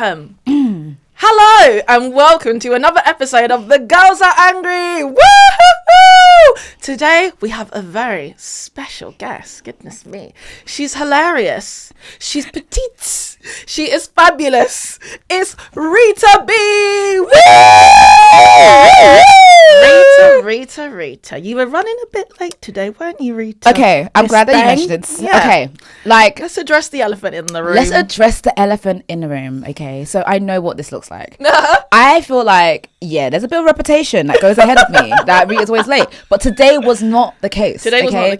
Hello and welcome to another episode of the Girls Are Angry. Woo-hoo-hoo! Today we have a very special guest. Goodness me. She's hilarious. She's petite. She is fabulous. It's Rita B. Woo! Rita. You were running a bit late today, weren't you, Rita? Okay, I'm glad that you mentioned it. Yeah. Okay, let's address the elephant in the room. Let's address the elephant in the room. Okay, so I know what this looks like. I feel like, there's a bit of reputation that goes ahead of me that Rita's always late. But today was not the case. Today was not the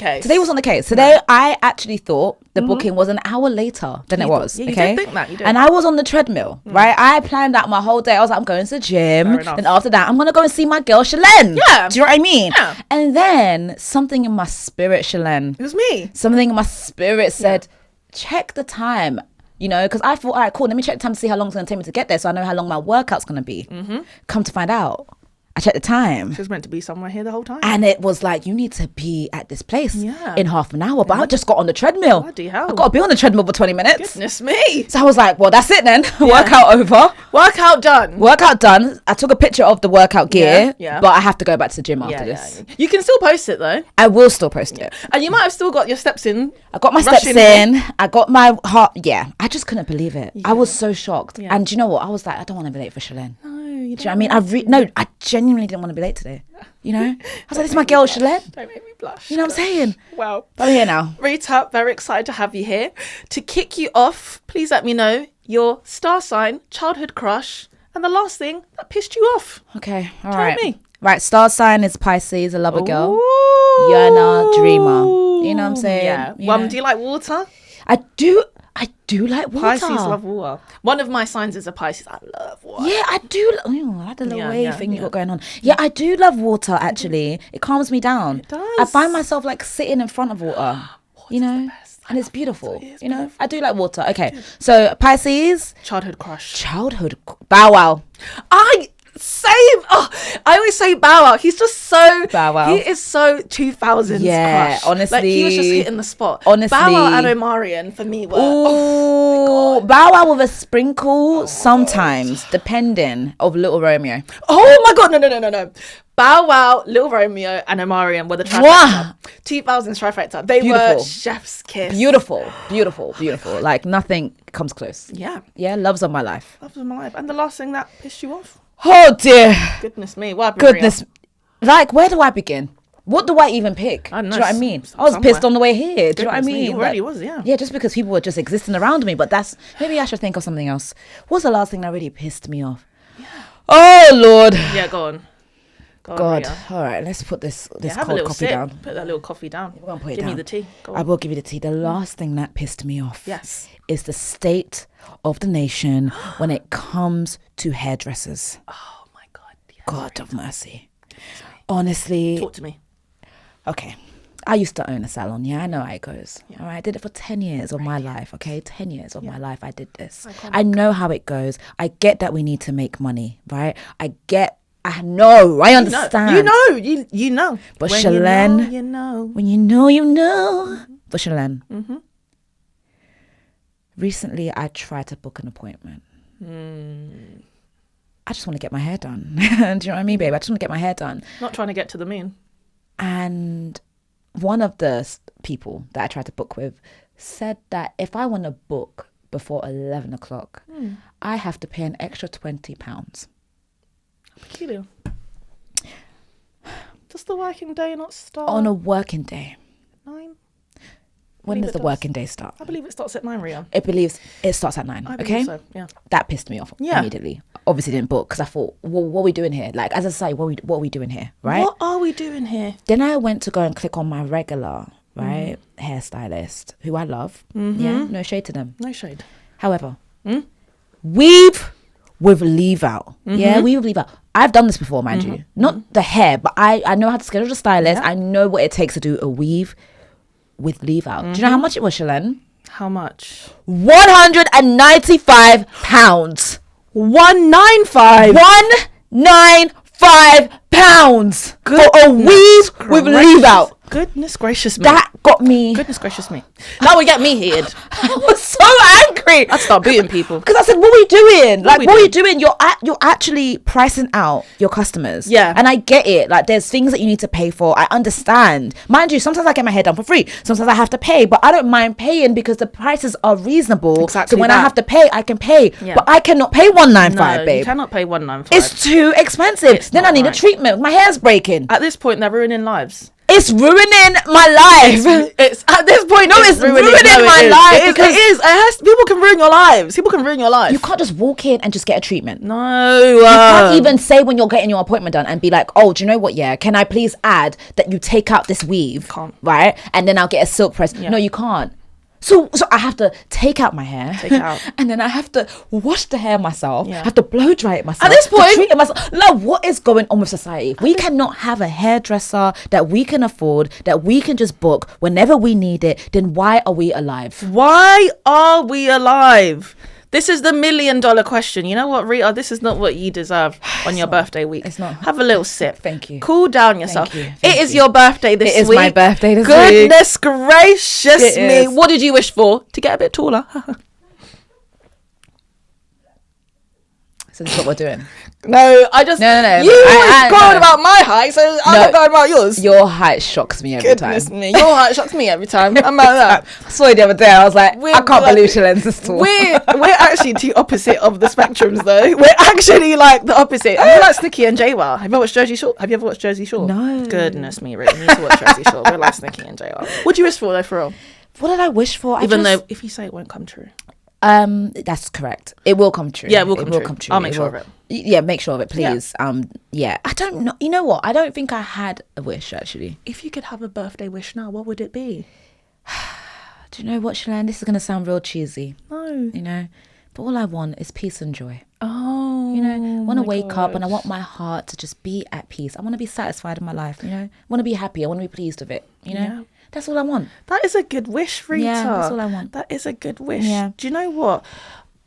case. Today, I actually thought the booking was an hour later than it was. You did think that. You did. And I was on the treadmill, right? I planned out my whole day. I was like, I'm going to the gym. And after that, I'm going to go and see my girl, Shelen. Yeah. Do you know what I mean? Yeah. And then something in my spirit, Shelen. It was me. Something in my spirit said, check the time. You know, because I thought, all right, cool, let me check the time to see how long it's going to take me to get there so I know how long my workout's going to be. Come to find out, I checked the time. She was meant to be somewhere here the whole time. And it was like, you need to be at this place in half an hour. But I just got on the treadmill. Bloody hell. I've got to be on the treadmill for 20 minutes. Goodness me. So I was like, well, that's it then. Workout over. Workout done. I took a picture of the workout gear, but I have to go back to the gym after this. You can still post it though. I will still post it. And you might have still got your steps in. I got my steps in. I got my heart. Yeah. I just couldn't believe it. I was so shocked. And do you know what? I was like, I don't want to be late for Shelen. No, you do you know what I mean? I genuinely didn't want to be late today. You know? I was like, this is my girl, Shelen. Don't make me blush. You know what I'm saying? Well, I'm here now. Rita, very excited to have you here. To kick you off, please let me know your star sign, childhood crush, and the last thing that pissed you off. Okay, all right. Tell me. Right, star sign is Pisces, a lover girl. You're a dreamer. You know what I'm saying? Yeah. Do you like water? I do like water. Pisces love water. One of my signs is a Pisces. I love water. Yeah, I do. I had a little wave thing you got going on. Yeah, I do love water, actually. It calms me down. It does. I find myself like sitting in front of water. You know? And it's beautiful. You know? I do like water. Okay. So Pisces. Childhood crush. Bow Wow. Same. I always say Bow Wow. He's just so Bow Wow. He is so 2000s crush. Honestly, like he was just hitting the spot. Honestly, Bow Wow and Omarion for me were. Oh, Bow Wow with a sprinkle sometimes, depending of Little Romeo. Oh my god, no. Bow Wow, Little Romeo, and Omarion were the trifecta. 2000s trifecta. They were chef's kiss. Beautiful. Like nothing comes close. Yeah. Love's on my life. And the last thing that pissed you off? Oh dear. Goodness me. What happened, Like, where do I begin? What do I even pick? I don't know. Do you know what I mean? I was pissed on the way here. Do you know what I mean? You already was, yeah. Yeah, just because people were just existing around me. But maybe I should think of something else. What's the last thing that really pissed me off? Yeah. Oh, Lord. Yeah, go on. God. All right, let's put this cold coffee down. Put that little coffee down. We're gonna put it down. Give me the tea. I will give you the tea. The last thing that pissed me off is the state of the nation when it comes to hairdressers. Oh my God. Yeah, God of mercy. Honestly. Talk to me. Okay. I used to own a salon. Yeah, I know how it goes. Yeah. All right. I did it for 10 years of my life. Okay. 10 years of my life. I did this. I know how it goes. I get that we need to make money, right? I know. I understand. You know. But when Shelen, you know. When you know, you know. But Shelen, recently I tried to book an appointment. I just want to get my hair done. Do you know what I mean, babe? I just want to get my hair done. Not trying to get to the moon. And one of the people that I tried to book with said that if I want to book before 11 o'clock, I have to pay an extra £20. Peculiar. Does the working day not start? On a working day. 9? When does the working day start? I believe it starts at 9, Ria. It starts at 9. I believe so, yeah. That pissed me off immediately. Obviously didn't book because I thought, well, what are we doing here? Like, as I say, what are we doing here, right? What are we doing here? Then I went to go and click on my regular, right, hairstylist, who I love. Yeah, no shade to them. No shade. However, weave with leave out. Yeah, weave with leave out. I've done this before, mind you. Not the hair, but I know how to schedule the stylist. I know what it takes to do a weave with leave out. Do you know how much it was, Shelen? How much? £195. 195. £195 for a weave with leave out. Goodness gracious me. That got me. Goodness gracious me. That would get me heated. I was so angry. I'd start beating people. Because I said, what are we doing? Like, what are you doing? You're actually pricing out your customers. Yeah. And I get it. Like, there's things that you need to pay for. I understand. Mind you, sometimes I get my hair done for free. Sometimes I have to pay. But I don't mind paying because the prices are reasonable. Exactly. So when I have to pay, I can pay. Yeah. But I cannot pay $195, babe. You cannot pay $195. It's too expensive. Then I need a treatment. My hair's breaking. At this point, they're ruining lives. It's ruining my life. It's at this point. No, it's ruining my life. It is. People can ruin your lives. People can ruin your life. You can't just walk in and just get a treatment. No. You can't even say when you're getting your appointment done and be like, oh, do you know what? Yeah, can I please add that you take out this weave, right? And then I'll get a silk press. Yeah. No, you can't. So I have to take out my hair, and then I have to wash the hair myself. Yeah. I have to blow dry it myself. At this point, treat it myself. Like, what is going on with society? We cannot have a hairdresser that we can afford, that we can just book whenever we need it. Then why are we alive? Why are we alive? This is the $1 million question. You know what, Rita? This is not what you deserve on your birthday week. It's not. Have a little sip. Thank you. Cool down yourself. Thank you. It is your birthday this week. It is my birthday this week. Goodness gracious me. What did you wish for? To get a bit taller. So this is what we're doing. No, I just... No. You always going about my height, so I'm not going about yours. Your height shocks me every time. Goodness me. Your height shocks me every time. I'm like that. I saw it the other day. I was like, I can't believe Shelen's this tall. We're actually the opposite of the spectrums, though. We're actually like the opposite. We're like Snicky and J-Wa. Have you ever watched Jersey Shore? No. Goodness me, Rick. You need to watch Jersey Shore. We're like Snicky and J-Wa. What do you wish for, though, for real? What did I wish for? Even though if you say it won't come true. That's correct. It will come true. Yeah, it will come true. I'll make sure of it. Yeah, make sure of it, please. Yeah. I don't know. You know what? I don't think I had a wish, actually. If you could have a birthday wish now, what would it be? Do you know what, Shelen? This is going to sound real cheesy. No. You know? But all I want is peace and joy. Oh. You know? I want to wake up and I want my heart to just be at peace. I want to be satisfied in my life, you know? I want to be happy. I want to be pleased with it, you know? Yeah. That's all I want. That is a good wish, Rita. Yeah, that's all I want. That is a good wish. Yeah. Do you know what?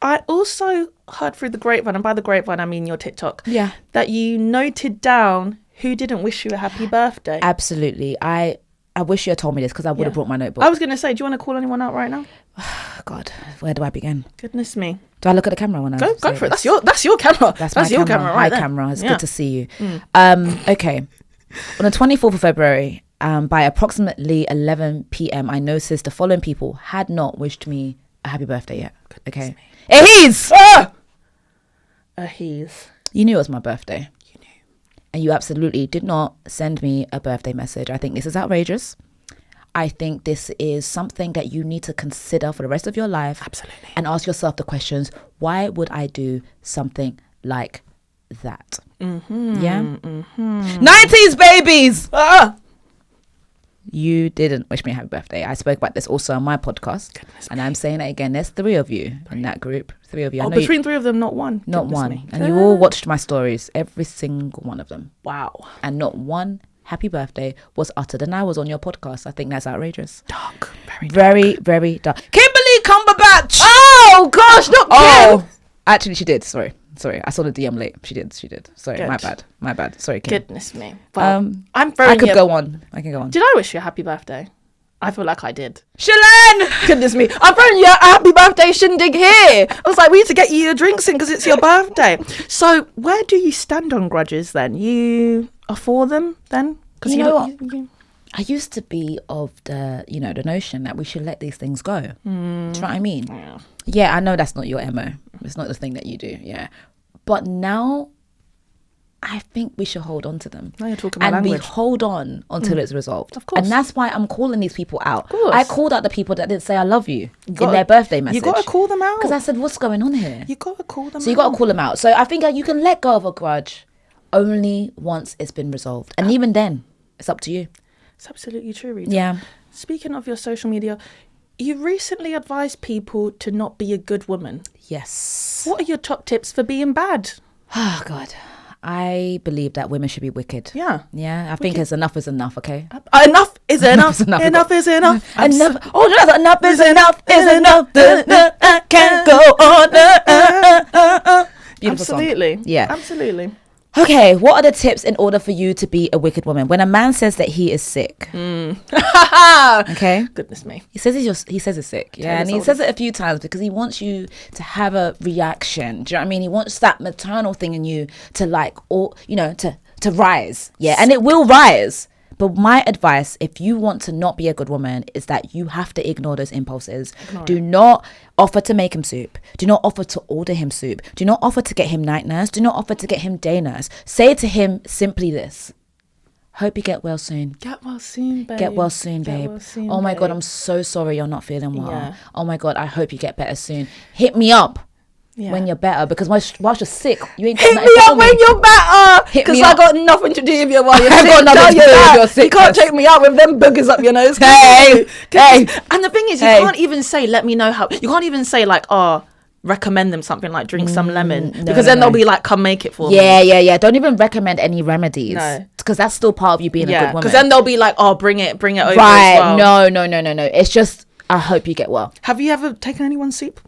I also heard through the grapevine, and by the grapevine I mean your TikTok, that you noted down who didn't wish you a happy birthday. Absolutely. I wish you had told me this because I would have brought my notebook. I was going to say, do you want to call anyone out right now? God, where do I begin? Goodness me. Do I look at the camera when I go for it? That's your camera. That's your camera right there. Hi, camera. It's good to see you. Okay. On the 24th of February, by approximately 11 p.m, I noticed the following people had not wished me a happy birthday yet. Okay. Ahiz! Ahiz. You knew it was my birthday. You knew. And you absolutely did not send me a birthday message. I think this is outrageous. I think this is something that you need to consider for the rest of your life. Absolutely. And ask yourself the questions, why would I do something like that? Mm-hmm. Yeah? Mm-hmm. 90s babies! You didn't wish me a happy birthday. I spoke about this also on my podcast. And I'm saying it again. There's 3 of you in that group. 3 of you. Between 3 of them, not one. Not one. And you all watched my stories. Every single one of them. Wow. And not one happy birthday was uttered. And I was on your podcast. I think that's outrageous. Dark. Very, very dark. Kimberly Cumberbatch! Oh, gosh, not Kim! Actually, she did. Sorry, I saw the DM late. She did. Sorry, Good. my bad. Sorry, Kim. Goodness me. Well, I can go on. Did I wish you a happy birthday? I feel like I did. Shelen! Goodness me. I'm throwing you a happy birthday shindig here. I was like, we need to get you your drinks in because it's your birthday. So where do you stand on grudges then? You are for them then? You know what? I used to be of the notion that we should let these things go. Do you know what I mean? Yeah, I know that's not your MO. It's not the thing that you do. Yeah. But now I think we should hold on to them. Now you're talking my language. We hold on until it's resolved. Of course. And that's why I'm calling these people out. Of course. I called out the people that didn't say I love you in their birthday message. You got to call them out. Because I said, what's going on here? You got to call them out. So you got to call them out. So I think you can let go of a grudge only once it's been resolved. And even then, it's up to you. It's absolutely true, Rita. Yeah. Speaking of your social media, you recently advised people to not be a good woman. Yes. What are your top tips for being bad? Oh, God. I believe that women should be wicked. Yeah. Yeah. I think it's enough is enough, okay? Enough is enough. Enough is enough. Enough. Enough is enough. Is enough. I can't go on. Beautiful Absolutely. song. Yeah. Absolutely. Okay, what are the tips in order for you to be a wicked woman? When a man says that he is sick, okay, goodness me, he says he's sick, yeah, and he says it a few times because he wants you to have a reaction. Do you know what I mean? He wants that maternal thing in you to like, or you know, to rise, yeah, and it will rise. But my advice, if you want to not be a good woman, is that you have to ignore those impulses. Do not offer to make him soup. Do not offer to order him soup. Do not offer to get him night nurse. Do not offer to get him day nurse. Say to him simply this: hope you get well soon. Get well soon, babe. Get well soon, babe. Well soon, oh my babe. God, I'm so sorry you're not feeling well. Yeah. Oh my God, I hope you get better soon. Hit me up. Yeah. When you're better, because whilst you're sick, you ain't got hit nothing me to up tell when you're better, because I got nothing to do with you while you're sick. got nothing to do with your sickness. You can't take me out with them boogers up your nose. Hey. And the thing is, you can't even say, let me know how. You can't even say like, oh, recommend them something like drink some lemon, because then they'll be like, come make it for me. Yeah. Don't even recommend any remedies. No, because that's still part of you being a good woman. Because then they'll be like, oh, bring it over right. as well. No. It's just, I hope you get well. Have you ever taken anyone's soup?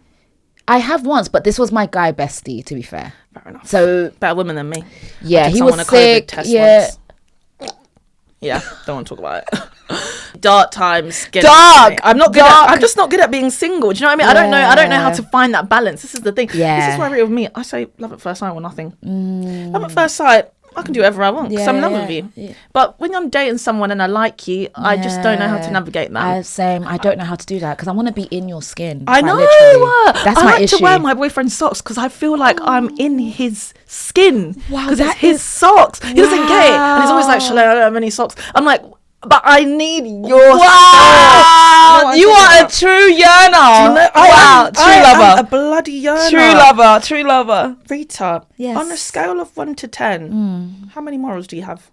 I have once, but this was my guy bestie, to be fair. Fair enough. So better women than me. Yeah, he was sick. Once. Yeah, don't want to talk about it. Dark times. Dark. I'm just not good at being single. Do you know what I mean? I don't know how to find that balance. This is the thing. Yeah. This is why with me, I say love at first sight or nothing. Love at first sight, I can do whatever I want because I'm in love with you. Yeah. But when I'm dating someone and I like you, I just don't know how to navigate that. Same. I don't know how to do that because I want to be in your skin. I know. That's I my like issue. to wear my boyfriend's socks because I feel like I'm in his skin. Wow, because it's his socks. He doesn't get it, and he's always like, "Shelen, I don't have any socks." I'm like, but I need your socks. You are a true yearner. True lover. A bloody yearner. True lover. Rita, yes. On a scale of 1 to 10, how many morals do you have?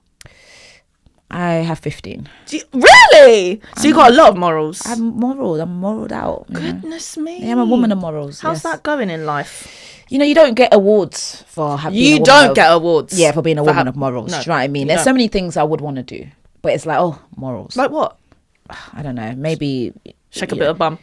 I have 15. Really? So you got a lot of morals. I'm moraled out. Goodness me. Yeah, I'm a woman of morals. How's that going in life? You don't get awards for having. You don't get awards. Yeah, for being a woman of morals. No, do you know what I mean? There's so many things I would want to do, but it's like, morals. Like what? I don't know. Maybe shake a bit of bum.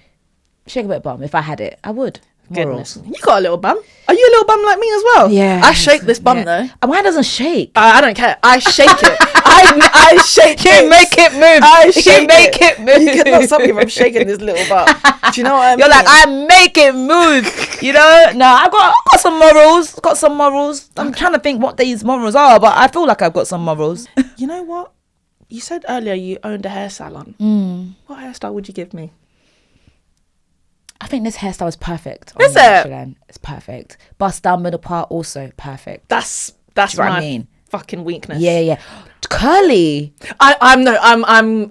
Shake a bit of bum. If I had it, I would. Goodness. You got a little bum. Are you a little bum like me as well? Yeah. I shake this bum though. Mine doesn't shake. I don't care. I shake it. I shake it. You make it move. You make it move. You cannot stop me from shaking this little bum. Do you know what I mean? You're like, I make it move. No, I've got some morals. Got some morals. I'm trying to think what these morals are, but I feel like I've got some morals. You know what? You said earlier you owned a hair salon. What hairstyle would you give me? I think this hairstyle is perfect. Is it? It's perfect. Bust down middle part, also perfect. That's my fucking weakness. Yeah. Curly. I'm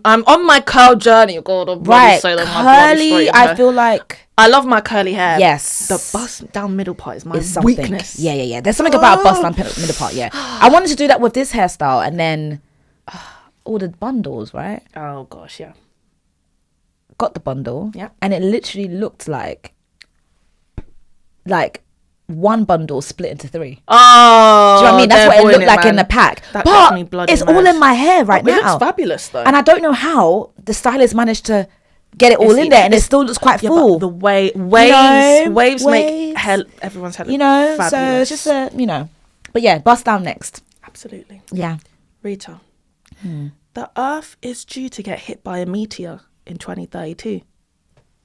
on my curl journey. God, right. Curly. I feel like I love my curly hair. Yes. The bust down middle part is my weakness. Yeah. There's something about bust down middle part. Yeah. I wanted to do that with this hairstyle, and then all the bundles, right? Oh gosh, yeah. Got the bundle, yeah, and it literally looked like one bundle split into 3. Oh, do you know what I mean? That's what it looked like in the pack. But it's all in my hair right now. It looks fabulous though, and I don't know how the stylist managed to get it all in there, and it still looks quite full. The waves make hair, everyone's hair look fabulous. So it's just but yeah, bust down next. Absolutely, yeah. Rita, the Earth is due to get hit by a meteor in 2032.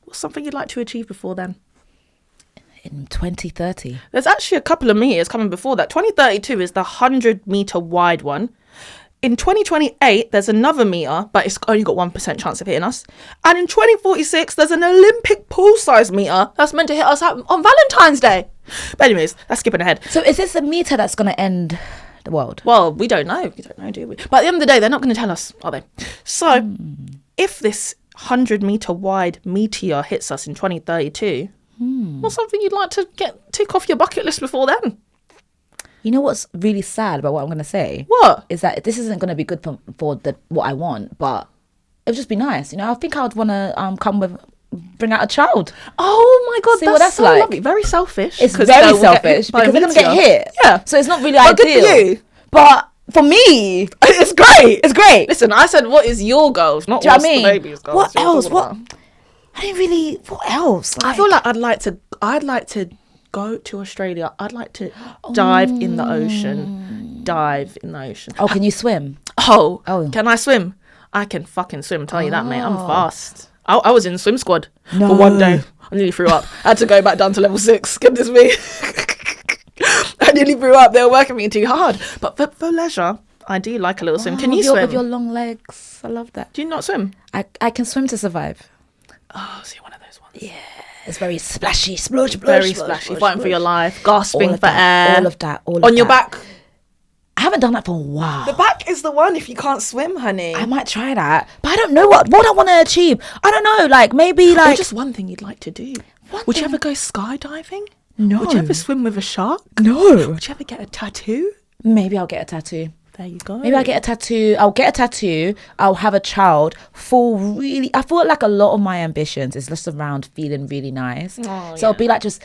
What's something you'd like to achieve before then? In 2030. There's actually a couple of meteors coming before that. 2032 is the 100-meter wide one. In 2028, there's another meteor, but it's only got 1% chance of hitting us. And in 2046, there's an Olympic pool-sized meteor that's meant to hit us on Valentine's Day. But anyways, that's skipping ahead. So is this a meteor that's going to end the world? Well, we don't know. We don't know, do we? But at the end of the day, they're not going to tell us, are they? So if this 100-meter wide meteor hits us in 2032, what's something you'd like to tick off your bucket list before then? You know what's really sad about what I'm going to say? What? Is that this isn't going to be good for what I want, but it would just be nice. I think I would want to bring out a child. Oh my God, see what that's so like. Lovely. Very selfish. It's very selfish because they're going to get hit. Yeah. So it's not really ideal. Good for you. But for me, it's great. It's great. Listen, I said, what is your goals? Not what's the baby's goals. What else? What else? I feel like I'd like to go to Australia. I'd like to dive in the ocean dive in the ocean. Oh, can you swim? Oh, Oh. can I swim? I can fucking swim, tell you that, mate. I'm fast. I was in the swim squad for one day. I nearly threw up. I had to go back down to level 6. Goodness me. I nearly threw up. They were working me too hard. But for leisure, I do like a little swim. Can you swim? With your long legs. I love that. Do you not swim? I can swim to survive. Oh, so you're one of those ones. Yeah. It's very splashy. Splosh, Very splashy. Fighting for your life. Gasping for air. All of that. On your back. I haven't done that for a while. The back is the one if you can't swim, honey. I might try that. But I don't know what I want to achieve. I don't know. Like, maybe like... Or just one thing you'd like to do. Would you ever go skydiving? No. Would you ever swim with a shark? No. Would you ever get a tattoo? Maybe I'll get a tattoo. There you go. Maybe I'll get a tattoo. I'll get a tattoo. I'll have a child. I feel like a lot of my ambitions is just around feeling really nice. So it'll be like just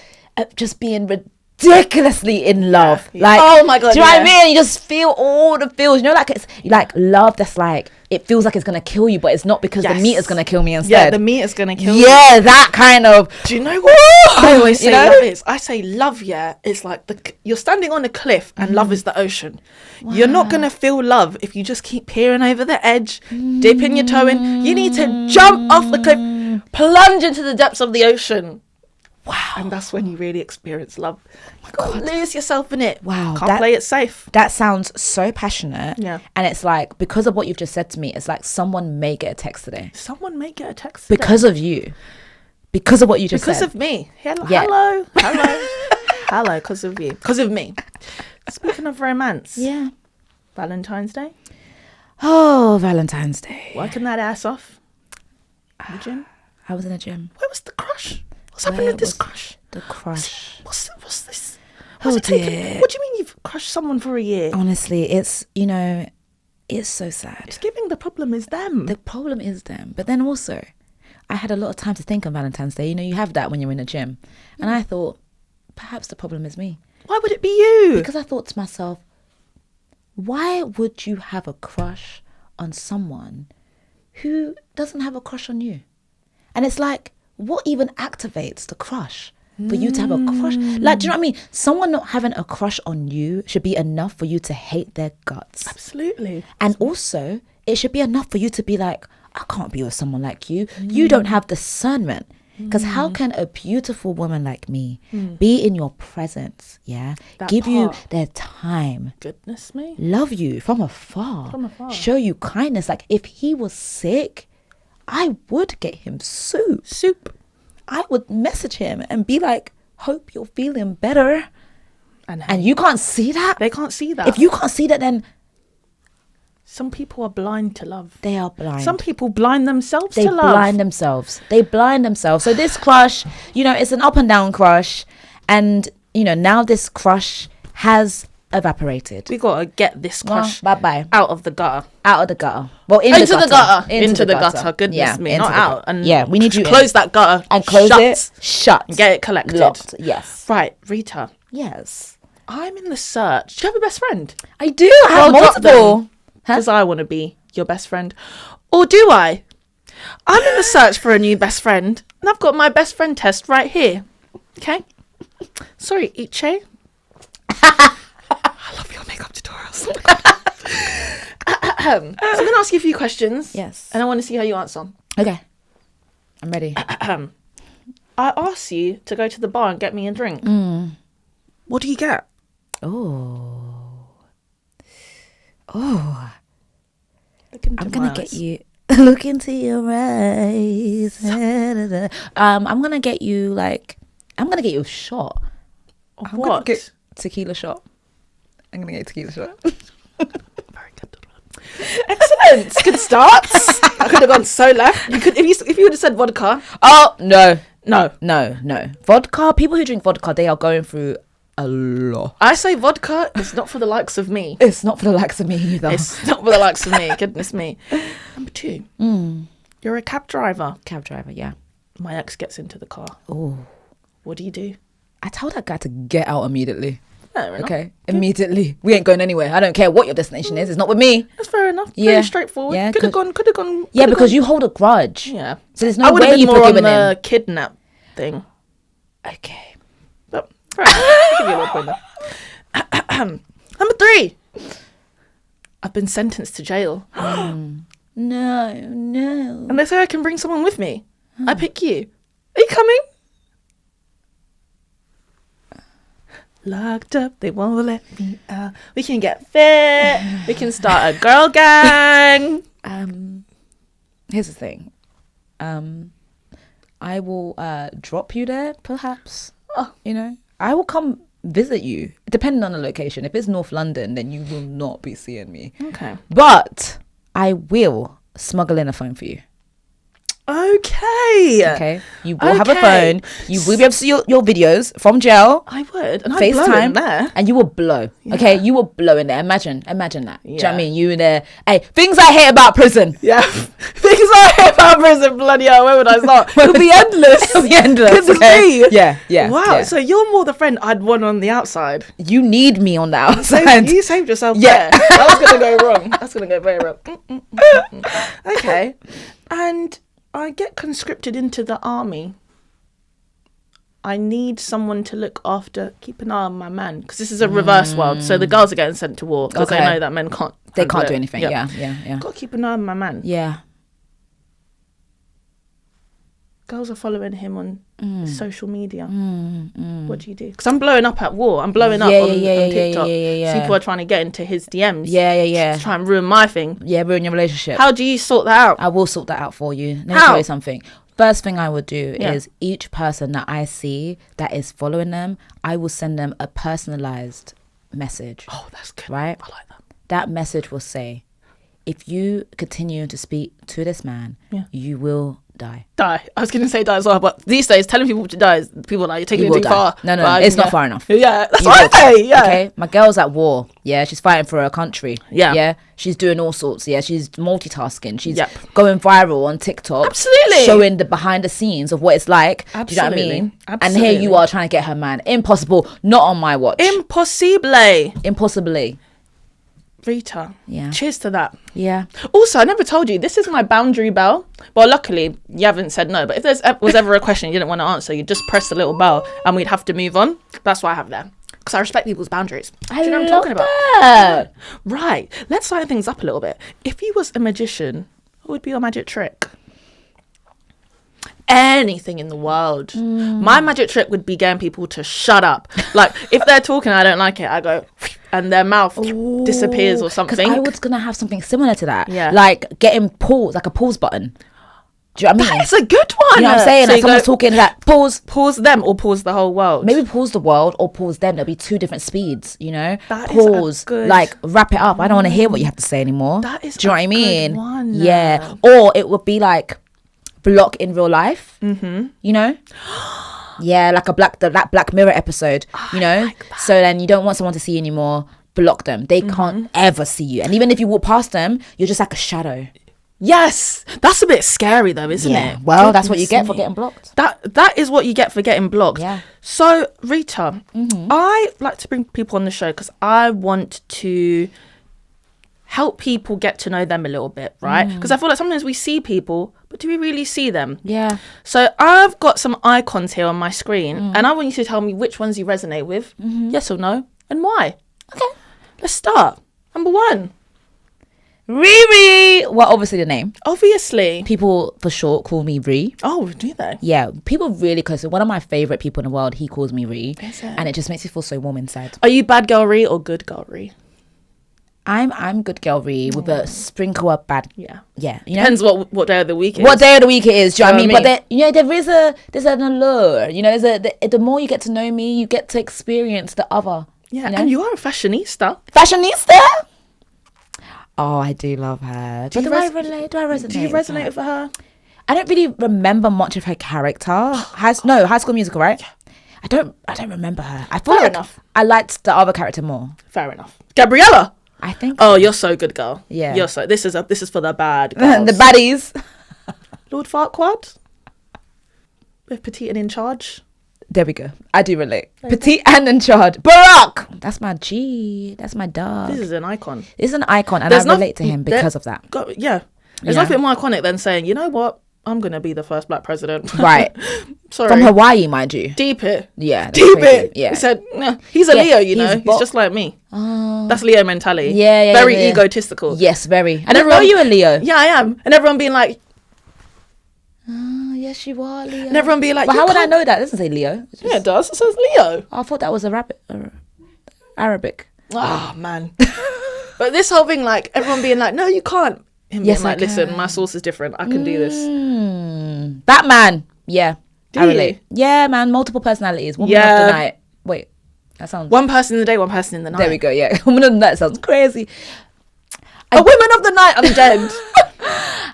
being ridiculously in love. Yeah. Like, oh my God. Do you know what I mean? You just feel all the feels. You know, like it's like love that's like, it feels like it's going to kill you, but it's not because the meat is going to kill me instead. Yeah, the meat is going to kill you. Yeah, that kind of. Do you know what I always say love is? I say love, it's like you're standing on a cliff and love is the ocean. Wow. You're not going to feel love if you just keep peering over the edge, dipping your toe in. You need to jump off the cliff, plunge into the depths of the ocean. Wow. And that's when you really experience love. You gotta lose yourself in it. Wow. Can't play it safe. That sounds so passionate. Yeah. And it's like, because of what you've just said to me, it's like someone may get a text today. Someone may get a text today. Because of you. Because of what you just said. Because of me. Hello. Yeah. Hello, because of you. Because of me. Speaking of romance. Yeah. Valentine's Day. Oh, Valentine's Day. Working that ass off. In the gym. I was in a gym. Where was the crush? What's happened to this crush? The crush. What's this? Oh What do you mean you've crushed someone for a year? Honestly, it's, it's so sad. It's giving the problem is them. The problem is them. But then also, I had a lot of time to think on Valentine's Day. You have that when you're in a gym. And I thought, perhaps the problem is me. Why would it be you? Because I thought to myself, why would you have a crush on someone who doesn't have a crush on you? And it's like, what even activates the crush for you to have a crush? Like, do you know what I mean? Someone not having a crush on you should be enough for you to hate their guts. Absolutely. And also, it should be enough for you to be like, I can't be with someone like you. You don't have discernment. Because how can a beautiful woman like me be in your presence, give you their time, goodness me, love you from afar, show you kindness? Like, if he was sick, I would get him soup. I would message him and be like, hope you're feeling better. And you can't see that? They can't see that. If you can't see that, then... Some people are blind to love. They are blind. Some people blind themselves to love. They blind themselves. So this crush, it's an up and down crush. And, now this crush has evaporated. We got to get this crush bye-bye. Out of the gutter. Well, into the gutter. Into the gutter. Goodness me. Not out. And we need you close that gutter. And close it. Shut. And get it collected. Locked. Yes. Right, Rita. Yes. I'm in the search. Do you have a best friend? I do. I have multiple. Because I want to be your best friend. Or do I? I'm in the search for a new best friend. And I've got my best friend test right here. Okay? Sorry, Iche. I love your makeup tutorials. So I'm going to ask you a few questions. Yes. And I want to see how you answer. Okay. I'm ready. I asked you to go to the bar and get me a drink. What do you get? Oh. I'm going to get you. Look into your eyes. I'm going to get you a shot. Of what? Tequila shot. I'm going to get a tequila shot. Very good. Excellent. Good starts. I could have gone so left. You could if you would have said vodka. Oh, no. No. Vodka, people who drink vodka, they are going through a lot. I say vodka is not for the likes of me. It's not for the likes of me either. It's not for the likes of me. Goodness me. Number 2. You're a cab driver. Cab driver, yeah. My ex gets into the car. Oh. What do? I told that guy to get out immediately. Fair enough. Okay, immediately. We ain't going anywhere. I don't care what your destination is. It's not with me. That's fair enough. Yeah. Very straightforward. Yeah, could have gone. Yeah, because you hold a grudge. Yeah. So there's no way you've forgiven him. I would have been more on the kidnap thing. Okay. But right, I'll give you a little point there. Number 3. I've been sentenced to jail. No, no. And they say I can bring someone with me. I pick you. Are you coming? Locked up, they won't let me out. We can get fit. We can start a girl gang. Here's the thing. I will drop you there, perhaps. Oh. You know, I will come visit you, depending on the location. If it's North London, then you will not be seeing me. Okay. But I will smuggle in a phone for you. Okay. You will have a phone. You will be able to see your videos from jail. I would. And FaceTime there. and you will blow. Yeah. Okay, you will blow in there. Imagine that. Do you know what I Yeah. mean? You in there. Hey, things I hate about prison. Yeah. Things I hate about prison, bloody hell, where would I start? It'll be endless. It'll be endless. Goodness Okay? me. Yeah. Wow. yeah. So you're more the friend I'd want on the outside. You need me on the outside. You saved yourself Yeah. there. That was going to go wrong. That's going to go very wrong. Okay. And I get conscripted into the army. I need someone to look after, keep an eye on my man. Because this is a reverse world. So the girls are getting sent to war. Because they know that men can't. They can't do it. anything. Yeah. Got to keep an eye on my man. Yeah. Girls are following him on social media. What do you do? Because I'm blowing up at war. I'm blowing up on TikTok. Yeah. People are trying to get into his DMs. Yeah. To try and ruin my thing. Yeah, ruin your relationship. How do you sort that out? I will sort that out for you. Let me How? tell you something. First thing I would do Yeah. is each person that I see that is following them, I will send them a personalized message. Oh, that's good. Right? I like that. That message will say, if you continue to speak to this man, you will die. Die. I was going to say die as well, but these days telling people to die is people are like, you're taking You it will too die. far. No, But it's not far enough. Yeah, that's You what will I say. die. Yeah. Okay, my girl's at war. Yeah, she's fighting for her country. Yeah. She's doing all sorts. Yeah, she's multitasking. She's Yep. going viral on TikTok. Absolutely. Showing the behind the scenes of what it's like. Do you know what I mean? Absolutely. And here you are trying to get her man. Impossible. Not on my watch. Impossible. Impossibly. Rita. Yeah. Cheers to that. Yeah. Also, I never told you, this is my boundary bell. Well, luckily, you haven't said no. But if there was ever a question you didn't want to answer, you just press the little bell and we'd have to move on. That's what I have there. Because I respect people's boundaries. Do you know what I'm talking about? That. Right. Let's lighten things up a little bit. If you was a magician, what would be your magic trick? Anything in the world. My magic trick would be getting people to shut up. Like, if they're talking, I don't like it, I go, and their mouth disappears or something. Because I was going to have something similar to that. Yeah. Like getting pause, like a pause button. Do you know what I mean? It's a good one. You know what I'm saying? So Like you someone's go, talking like pause. pause them or pause the whole world. Maybe pause the world or pause them. There'll be two different speeds, you know? That is a pause, good- like wrap it up. I don't want to hear what you have to say anymore. That is Do you know a what I mean? good one. Yeah. Or it would be like block in real life. You know? Yeah, like that Black Mirror episode, you know? like that. So then you don't want someone to see you anymore. Block them. They can't ever see you. And even if you walk past them, you're just like a shadow. Yes. That's a bit scary though, isn't it? Well, that's what you get for Goodness getting me. blocked. That is what you get for getting blocked. Yeah. So, Rita, I like to bring people on the show because I want to help people get to know them a little bit, right? Because I feel like sometimes we see people, but do we really see them? Yeah. So I've got some icons here on my screen and I want you to tell me which ones you resonate with, yes or no, and why. Okay. Let's start. Number 1. Riri. Well, obviously the name. Obviously. People for short call me Ree. Oh, do they? Yeah, people really close. One of my favorite people in the world, he calls me Ree. Is it? And it just makes me feel so warm inside. Are you bad girl Ree or good girl Ree? I'm good girl Ree with a sprinkle of bad. Yeah. Yeah, you know. Depends what day of the week it is. What day of the week it is, do you know what I mean? what I But there's an allure, you know, the more you get to know me, you get to experience the other. Yeah, you know? and you are a fashionista. Fashionista? Oh, I do love her. Do I resonate? Do you resonate with her? I don't really remember much of her character. High School Musical, right? I don't remember her. I feel Fair like enough. I liked the other character more. Fair enough. Gabriella. I think. Oh, you're so good, girl. Yeah. You're so. This is for the bad girls. The baddies. Lord Farquaad. With Petite and in charge. There we go. I do relate. Petite and in charge. Barack. That's my G. That's my dog. This is an icon. He's an icon, and There's I relate to him because of that. Yeah. There's Yeah. nothing more iconic than saying, you know what? I'm gonna be the first black president. Right. Sorry. From Hawaii, mind you. Deep it. Yeah. that's Deep crazy. it. Yeah. He said, nah, he's a Leo, you know. He's just like me. That's Leo mentality. Yeah. Very yeah. egotistical. Yes, very. And I didn't know everyone- you were Leo. Yeah, I am. And everyone being like, Yes, you are Leo. and everyone being like, But you how would I can't- know that? It doesn't say Leo. It's just- Yeah, it does. It says Leo. I thought that was Arabic. Oh, man. But this whole thing, like, everyone being like, no, you can't. Him Yes, being like, I listen, can. my source is different. I can do this. Batman. Yeah. Do I you? relate. Yeah, man. Multiple personalities. Woman Yeah. of the night. Wait. That sounds... One person in the day, one person in the night. There we go. Yeah. Woman of the night sounds crazy. A woman of the night, I'm dead.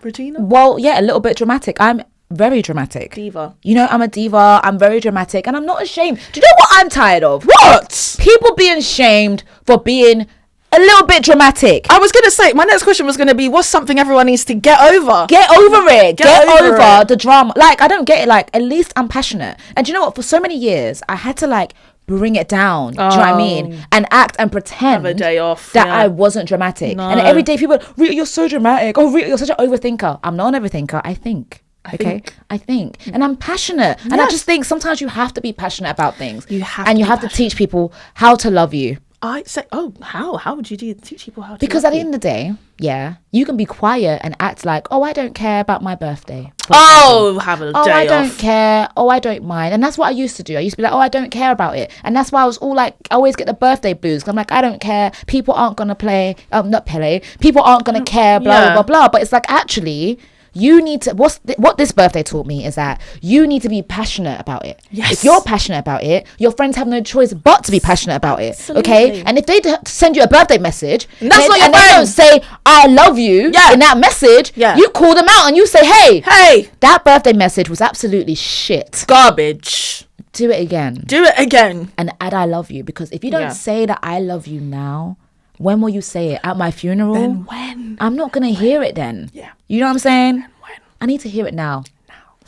Regina? Well, yeah, a little bit dramatic. I'm very dramatic. Diva. You know, I'm a diva. I'm very dramatic. And I'm not ashamed. Do you know what I'm tired of? What? People being shamed for being a little bit dramatic. I was going to say, my next question was going to be, what's something everyone needs to get over? Get over it. Get over over it. the drama. Like, I don't get it. Like, at least I'm passionate. And do you know what? For so many years, I had to, like, bring it down. Do you know what I mean? And act and pretend Have a day off. that yeah. I wasn't dramatic. No. And every day people, Rita, you're so dramatic. Oh, Rita, you're such an overthinker. I'm not an overthinker. I think. I think. And I'm passionate. And I Yes. just think sometimes you have to be passionate about things. You have and to you be have to teach people how to love you. I say, how would you teach people how to Because love at the you? end of the day, yeah, you can be quiet and act like, oh, I don't care about my birthday. Oh, have a Oh, day I don't off. care. Oh, I don't mind. And that's what I used to do. I used to be like, oh, I don't care about it. And that's why I was all like, I always get the birthday blues. 'Cause I'm like, I don't care. People aren't going to play. Not play. People aren't going to care, blah, Yeah. blah, blah, blah. But it's like, actually, you need to, what this birthday taught me is that you need to be passionate about it. Yes. If you're passionate about it, your friends have no choice but to be passionate about it. Absolutely. Okay? And if they send you a birthday message, That's and not your they don't friend. say, I love you Yeah. in that message, Yeah. you call them out and you say, Hey, that birthday message was absolutely shit. garbage. Do it again Do it again. and add I love you, because if you don't Yeah. say that I love you now, when will you say it? At my funeral? Then when? I'm not going to hear it then. Yeah. You know what I'm saying? When? I need to hear it now.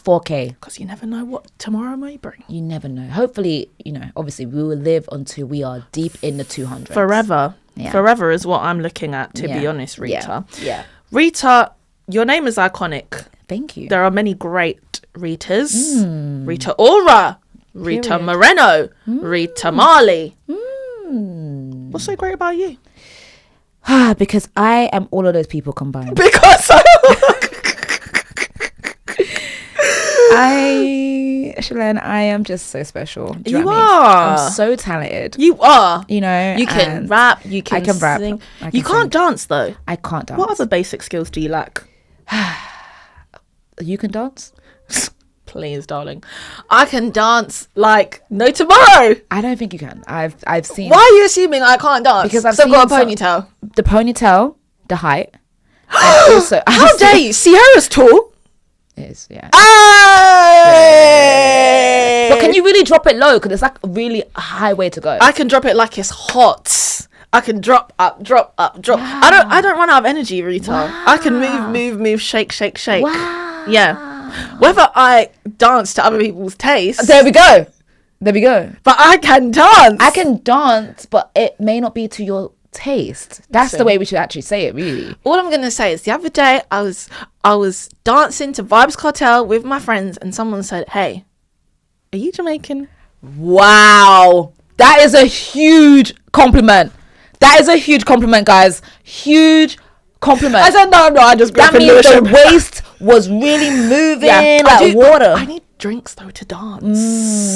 4K. Because you never know what tomorrow may bring. You never know. Hopefully, you know, obviously we will live until we are deep in the 200s. Forever. Yeah. Forever is what I'm looking at, to be Yeah. honest, Rita. Yeah. Rita, your name is iconic. Thank you. There are many great Ritas. Rita Ora, Rita Period. Moreno, Rita Marley. What's so great about you? Because I am all of those people combined. Because Shelen, I am just so special. Do You know what I mean? are. I'm so talented. you are. You know, You can and rap, you can I can rap, sing. I You can can't dance though. I can't dance. What other basic skills do you lack? You can dance? Please, darling. I can dance like no tomorrow. I don't think you can. I've seen Why are you assuming I can't dance? Because I've still got a seen ponytail. the ponytail, the height, and also How dare you? Sierra's tall. it is, yeah. Hey! But can you really drop it low? Because it's like a really high way to go. I can drop it like it's hot. I can drop up, drop up, drop. Wow. I don't run out of energy, Rita. I can move, shake, shake, shake. Wow. Yeah. Whether I dance to other people's tastes, There we go. but I can dance. I can dance, but it may not be to your taste. That's the Listen. way we should actually say it, really. All I'm gonna say is the other day I was dancing to Vibes Cartel with my friends, and someone said, "Hey, are you Jamaican?" Wow. That is a huge compliment. Guys. Huge compliment. I said, "No, I just grew that up in means the Lewisham." waist was really moving I like do- water. I need drinks though to dance.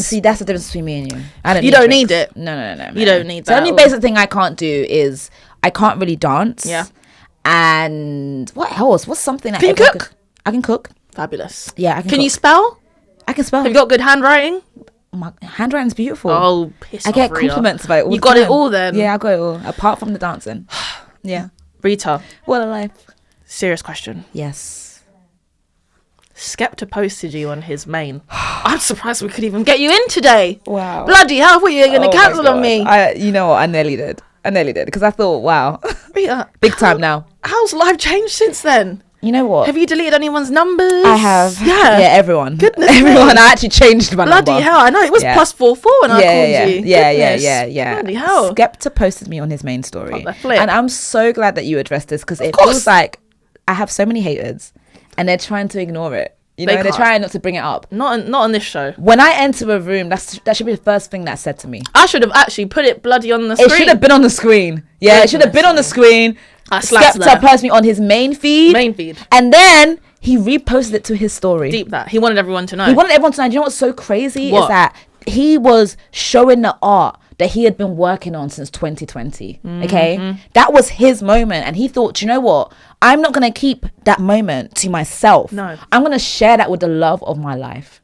See, that's the difference between me and you. I don't. You need don't drinks. need it. No. You don't need The that only at all. basic thing I can't do is I can't really dance. Yeah. And what else? What's something that Can you everyone cook? I can cook. Fabulous. Yeah, I can. Can cook. you spell? I can spell. Have you got good handwriting? My handwriting's beautiful. Oh, piss I off, get Rita. compliments about it. All You the got it time. all then. Yeah, I got it all. Apart from the dancing. Yeah. Rita, What a life. serious question. Yes. Skepta posted you on his main. I'm surprised we could even get you in today. Wow. Bloody hell, I thought you were going to Oh my cancel on God. me. You know what? I nearly did because I thought, wow, Rita, big time now. how's life changed since then? You know what? Have you deleted anyone's numbers? I have. Yeah. Yeah, everyone. Goodness everyone. me. I actually changed my Bloody number. hell, I know. It was Yeah. +44 when I called Yeah. you. Yeah. Goodness. Bloody hell. Skepta posted me on his main story. What the flip? And I'm so glad that you addressed this because it course. feels like I have so many haters and they're trying to ignore it. You know, they're trying not to bring it up. Not on this show. When I enter a room, that should be the first thing that's said to me. I should have actually put it bloody on the screen. It should have been on the screen. Yeah, it should have been on the screen. Skepta personally on his main feed. And then he reposted it to his story. Deep that. He wanted everyone to know. Do you know what's so crazy? Is that he was showing the art that he had been working on since 2020. Okay, that was his moment, and he thought, you know what, I'm not gonna keep that moment to myself. No, I'm gonna share that with the love of my life.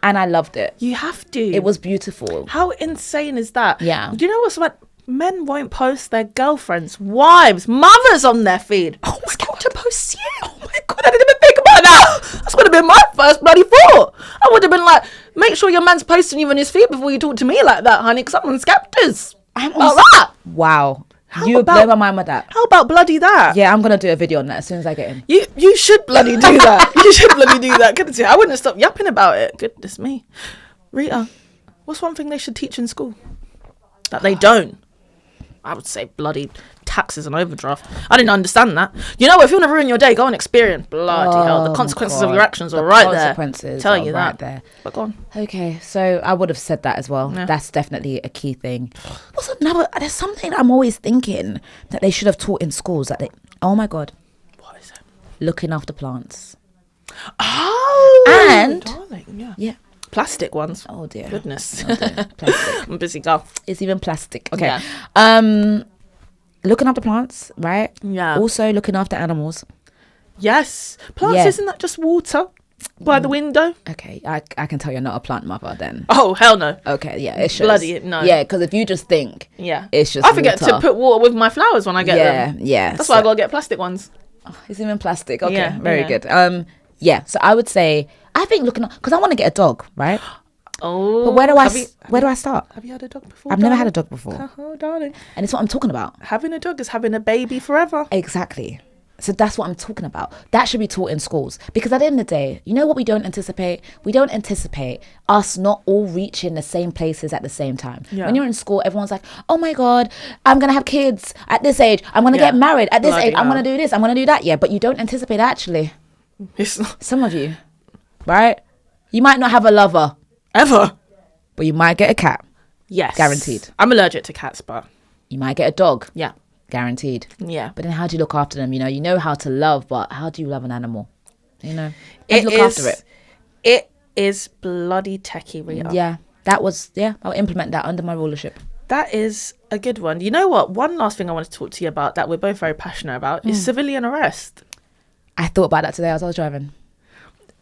And I loved it. You have to. It was beautiful. How insane is that? Yeah. Do you know what's like? Men won't post their girlfriends, wives, mothers on their feed. Oh my God. To post you. Oh my God, I didn't even think about that. That's would have been my first bloody thought. I would have been like, make sure your man's posting you on his feed before you talk to me like that, honey, because I'm on Skepta's. I'm on that. Wow. You blow my mind with that. How about bloody that? Yeah, I'm going to do a video on that as soon as I get in. You should bloody do that. You should bloody do that. Goodness me, I wouldn't have stopped yapping about it. Goodness me. Rita, what's one thing they should teach in school that they don't? I would say bloody taxes and overdraft. I didn't understand that. You know, if you want to ruin your day, go and experience. Bloody hell. The consequences of your actions are right there. Tell you that. Right there. But go on. Okay, so I would have said that as well. Yeah. That's definitely a key thing. Also, there's something I'm always thinking that they should have taught in schools. That oh my God. What is it? Looking after plants. Oh. And. Darling, yeah. Plastic ones. Oh dear. Goodness. Oh dear. Plastic. I'm a busy girl. It's even plastic. Okay. Yeah. Looking after plants, right? Yeah. Also looking after animals. Yes. Plants, isn't that just water by the window? Okay. I can tell you're not a plant mother then. Oh, hell no. Okay, yeah. It's bloody no. Yeah, because if you just think it's just I forget to put water with my flowers when I get them. Yeah. That's why I gotta get plastic ones. Oh, it's even plastic. Okay. Very good. Yeah. So I would say I think because I want to get a dog, right? Oh, but where do I start? Have you had a dog before? I've never had a dog before. Oh, darling. And it's what I'm talking about. Having a dog is having a baby forever. Exactly. So that's what I'm talking about. That should be taught in schools. Because at the end of the day, you know what we don't anticipate? We don't anticipate us not all reaching the same places at the same time. Yeah. When you're in school, everyone's like, oh my God, I'm going to have kids at this age. I'm going to get married at this age. I'm going to do this. I'm going to do that. Yeah, but you don't anticipate actually. Some of you, right? You might not have a lover. Ever. But you might get a cat. Yes. Guaranteed. I'm allergic to cats, but... You might get a dog. Yeah. Guaranteed. Yeah. But then how do you look after them? You know how to love, but how do you love an animal? You know? Look after it. It is bloody techie, Rita. Yeah. I'll implement that under my rulership. That is a good one. You know what? One last thing I want to talk to you about that we're both very passionate about is civilian arrest. I thought about that today as I was driving.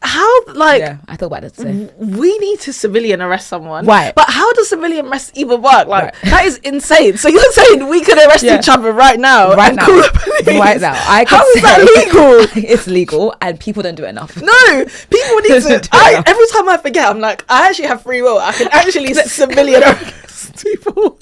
How, like... Yeah, I thought about it today. We need to civilian arrest someone. Right. But how does civilian arrest even work? Like, that is insane. So you're saying we could arrest each other right now? Right now. Call the police? Right now. How is that legal? It's legal and people don't do it enough. No, people need to... every time I forget, I'm like, I actually have free will. I can actually civilian arrest people.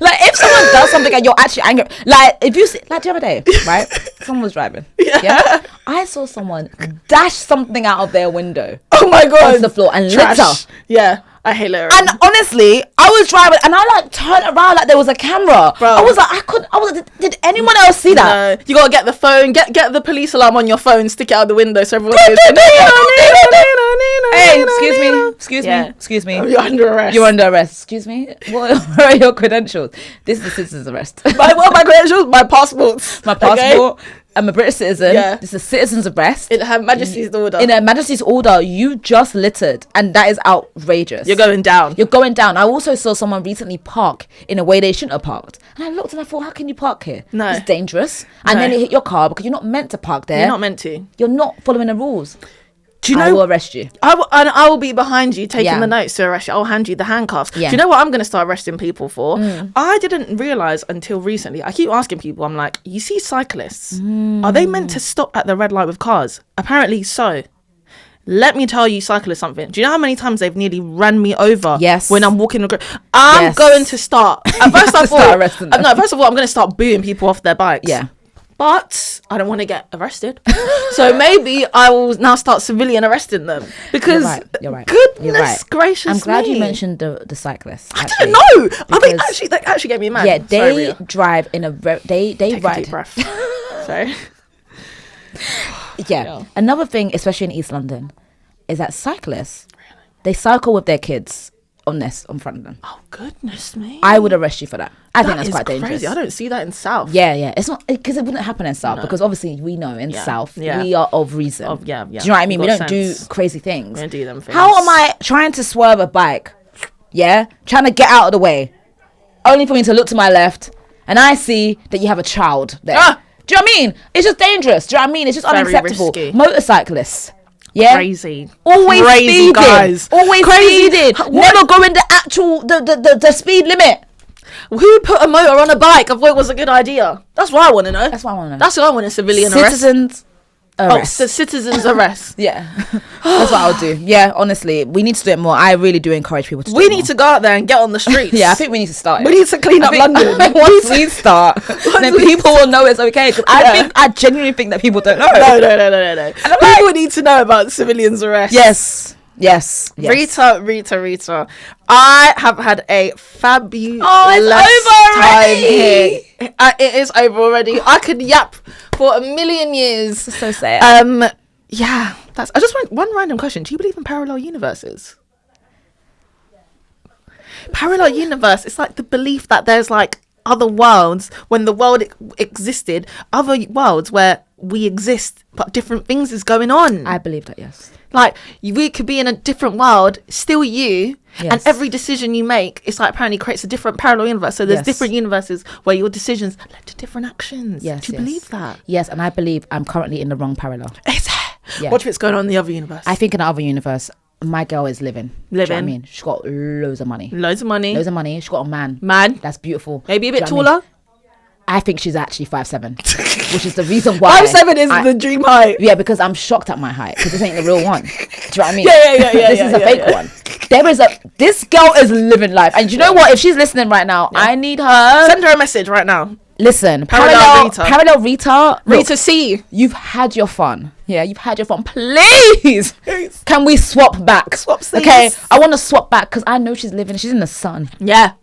Like if someone does something and you're actually angry, like if you see, like the other day, right? Someone was driving. Yeah. I saw someone dash something out of their window. Oh my God! Onto the floor and litter. Yeah, I hate litter. And honestly, I was driving and I like turned around like there was a camera. Bro. I was like, did anyone else see that? No. You gotta get the phone, get the police alarm on your phone, stick it out the window so everyone goes. Hey, excuse me. You're under arrest. You're under arrest. Excuse me. What are your credentials? This is a citizen's arrest. My credentials? My passports. My passport. Okay. I'm a British citizen. Yeah. This is a citizen's arrest. In Her Majesty's order. In Her Majesty's order, you just littered, and that is outrageous. You're going down. I also saw someone recently park in a way they shouldn't have parked, and I looked and I thought, how can you park here? No, it's dangerous. And then it hit your car because you're not meant to park there. You're not meant to. You're not following the rules. Do you know? I will arrest you. I will be behind you taking the notes to arrest you. I'll hand you the handcuffs. Yeah. Do you know what I'm going to start arresting people for? I didn't realise until recently. I keep asking people, I'm like, you see cyclists, are they meant to stop at the red light with cars? Apparently so. Let me tell you cyclists something. Do you know how many times they've nearly ran me over? Yes. When I'm walking I'm going to start. At first I thought, first of all, I'm going to start booing people off their bikes. Yeah. But I don't want to get arrested. So maybe I will now start civilian arresting them. Because you're right. Goodness gracious I'm glad me. you mentioned the cyclists. Actually. I don't know. They actually get me mad. Yeah, they drive in a... They Take ride... a deep breath. Sorry. Yeah. Another thing, especially in East London, is that cyclists, they cycle with their kids on front of them. Oh, goodness me. I would arrest you for that. I think that's quite dangerous. Crazy. I don't see that in South. Yeah. It's not, because it wouldn't happen in South, because obviously we know in South, we are of reason. Do you know what I mean? We don't do crazy things. We don't do them things. How am I trying to swerve a bike? Yeah? Trying to get out of the way. Only for me to look to my left, and I see that you have a child there. Do you know what I mean? It's just dangerous. Do you know what I mean? It's just unacceptable. Risky. Motorcyclists. Yeah. Crazy. Always crazy speeding. Guys. Always speeding. Never going the actual the speed limit. Who put a motor on a bike? I thought it was a good idea. That's what I want to know. That's what I want to know. That's what I want, a civilian Citizens arrest. Oh, citizens arrest. Yeah. That's what I'll do. Yeah, honestly, we need to do it more. I really do encourage people to do it. We need to go out there and get on the streets. Yeah, I think we need to start it. We need to clean up London. Once we start, then people will know it's okay. Because I genuinely think that people don't know. No. People need to know about civilians arrest. Yes. Rita. I have had a fabulous time here. It is over already. I could yap for a million years. It's so sad. Yeah. I just want one random question. Do you believe in parallel universes? Parallel universe. It's like the belief that there's like other worlds when the world existed. Other worlds where we exist, but different things is going on. I believe that, yes. Like, we could be in a different world, still you, and every decision you make, it's like apparently creates a different parallel universe. So there's different universes where your decisions led to different actions. Do you believe that? Yes, and I believe I'm currently in the wrong parallel. What if it's going on in the other universe? I think in the other universe, my girl is living. Do you know what I mean? She's got loads of money. She's got a man. That's beautiful. Maybe a bit taller. I think she's actually 5'7", which is the reason why 5'7" is the dream height. Yeah, because I'm shocked at my height because this ain't the real one. Do you know what I mean? Yeah. This is a fake one. This girl is living life, and you know what? If she's listening right now, I need her. Send her a message right now. Listen, Parallel Rita. Rita C. You've had your fun. Yeah, you've had your fun. Please, can we swap back? Okay, I want to swap back because I know she's living. She's in the sun. Yeah,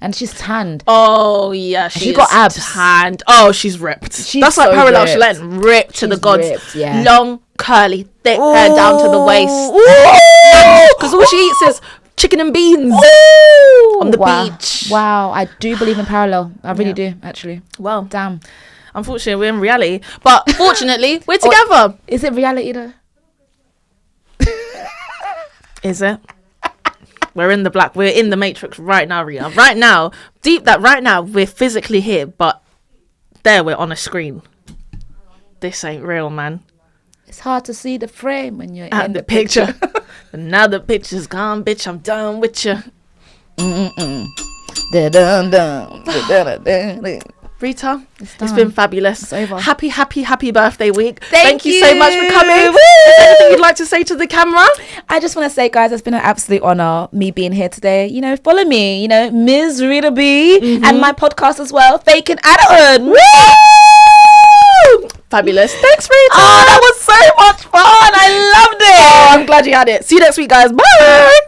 and she's tanned. Oh yeah, she got abs. Tanned. Oh, she's ripped. That's so like parallel Shelen, ripped to the gods. Ripped, long, curly, thick hair down to the waist. Because all she eats is chicken and beans on the beach. Wow, I do believe in parallel. I really do, actually. Well, damn. Unfortunately, we're in reality, but fortunately, we're together. Is it reality though? Is it? We're in the Matrix right now, Rita. Right now, we're physically here, but there we're on a screen. This ain't real, man. It's hard to see the frame when you're in the picture. And now the picture's gone, bitch. I'm done with you. Rita, it's been fabulous. It's over. Happy birthday week. Thank you so much for coming. Is there anything you'd like to say to the camera? I just want to say, guys, it's been an absolute honor me being here today. You know, follow me, Ms. Rita B and my podcast as well, Faking Adulthood. Woo! Fabulous. Thanks, Rita. Oh, that was so much fun. I loved it. Oh, I'm glad you had it. See you next week, guys. Bye.